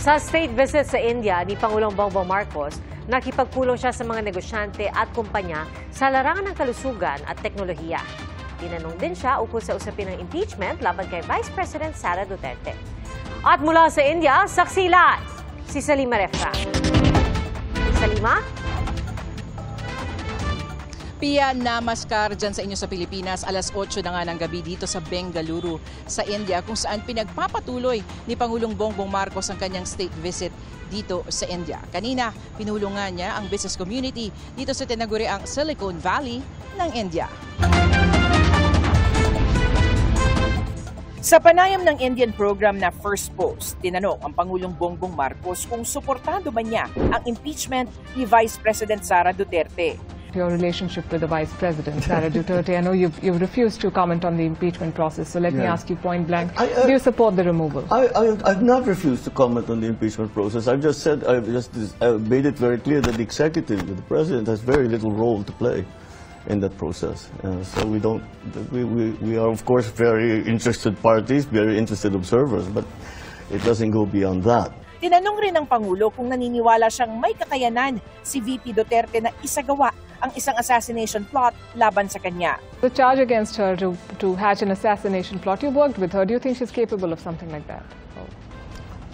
Sa state visit sa India ni Pangulong Bongbong Marcos, nakipagpulong siya sa mga negosyante at kumpanya sa larangan ng kalusugan at teknolohiya. Tinanong din siya ukol sa usapin ng impeachment laban kay Vice President Sara Duterte. At mula sa India, saksi live si Salima Refra. Salima? Pia, namaskar dyan sa inyo sa Pilipinas. Alas 8 na nga ng gabi dito sa Bengaluru sa India kung saan pinagpapatuloy ni Pangulong Bongbong Marcos ang kanyang state visit dito sa India. Kanina, pinulungan niya ang business community dito sa tinaguriang Silicon Valley ng India. Sa panayam ng Indian program na First Post, tinanong ang Pangulong Bongbong Marcos kung suportado ba niya ang impeachment ni Vice President Sara Duterte. Your relationship with the Vice President, Sara Duterte. I know you've refused to comment on the impeachment process, so let me ask you point blank, do you support the removal? I've not refused to comment on the impeachment process. I've just said, I've made it very clear that the executive, the President, has very little role to play in that process. So we are of course very interested parties, very interested observers, but it doesn't go beyond that. Tinanong rin ng Pangulo kung naniniwala siyang may kakayanan si VP Duterte na isagawa ang isang assassination plot laban sa kanya. The charge against her to hatch an assassination plot, you worked with her. Do you think she's capable of something like that?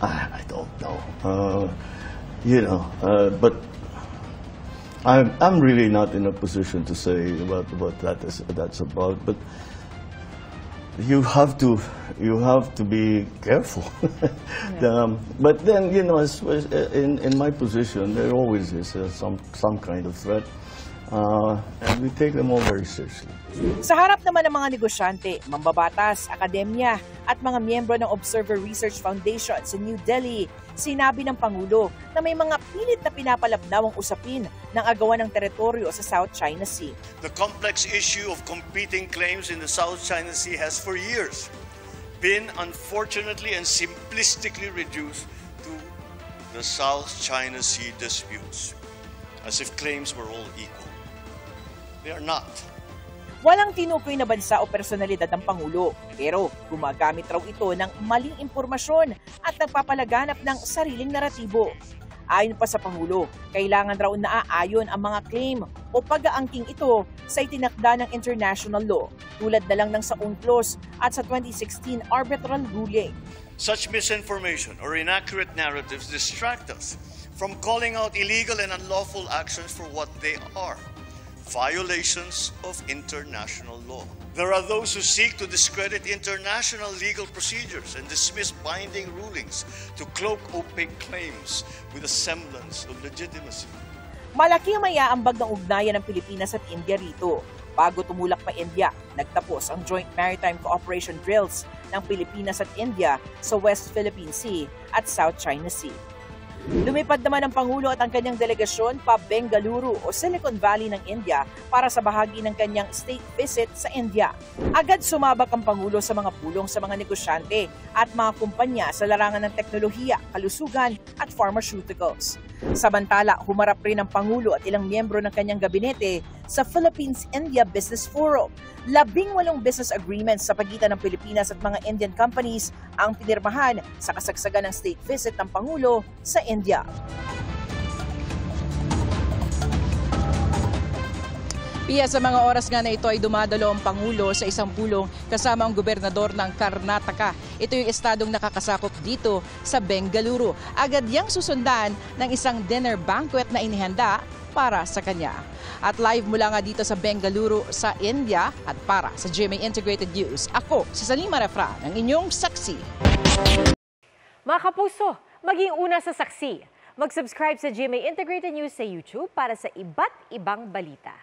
I don't know. But I'm really not in a position to say what that's about. But you have to be careful. But then, in my position, there always is some kind of threat. And we take them all very seriously. Sa harap naman ng mga negosyante, mambabatas, akademya at mga miyembro ng Observer Research Foundation sa New Delhi, sinabi ng Pangulo na may mga pilit na pinapalabnaw ang usapin ng agawan ng teritoryo sa South China Sea. The complex issue of competing claims in the South China Sea has for years been unfortunately and simplistically reduced to the South China Sea disputes, as if claims were all equal. They are not. Walang tinukoy na bansa o personalidad ng Pangulo, pero gumagamit raw ito ng maling impormasyon at nagpapalaganap ng sariling naratibo. Ayon pa sa Pangulo, kailangan raw naaayon ang mga claim o pag-aangking ito sa itinakda ng international law, tulad na lang ng sa UNCLOS at sa 2016 arbitral ruling. Such misinformation or inaccurate narratives distract us from calling out illegal and unlawful actions for what they are. Violations of international law. There are those who seek to discredit international legal procedures and dismiss binding rulings to cloak opaque claims with a semblance of legitimacy. Malaki ang maiaambag ng ugnayan ng Pilipinas at India rito. Bago tumulak pa India, nagtapos ang Joint Maritime Cooperation Drills ng Pilipinas at India sa West Philippine Sea at South China Sea. Lumipad naman ang Pangulo at ang kanyang delegasyon pa Bengaluru o Silicon Valley ng India para sa bahagi ng kanyang state visit sa India. Agad sumabak ang Pangulo sa mga pulong sa mga negosyante at mga kumpanya sa larangan ng teknolohiya, kalusugan at pharmaceuticals. Samantala, humarap rin ang Pangulo at ilang miyembro ng kanyang gabinete sa Philippines-India Business Forum. 18 business agreements sa pagitan ng Pilipinas at mga Indian companies ang pinirmahan sa kasagsagan ng state visit ng Pangulo sa India. Pia, sa mga oras nga na ito ay dumadalo ang Pangulo sa isang pulong kasama ang gobernador ng Karnataka. Ito yung estadong nakakasakop dito sa Bengaluru. Agad yang susundan ng isang dinner banquet na inihanda para sa kanya. At live mula nga dito sa Bengaluru sa India at para sa GMA Integrated News, ako si Salima Refra ng inyong saksi. Mga kapuso, maging una sa saksi. Mag-subscribe sa GMA Integrated News sa YouTube para sa iba't ibang balita.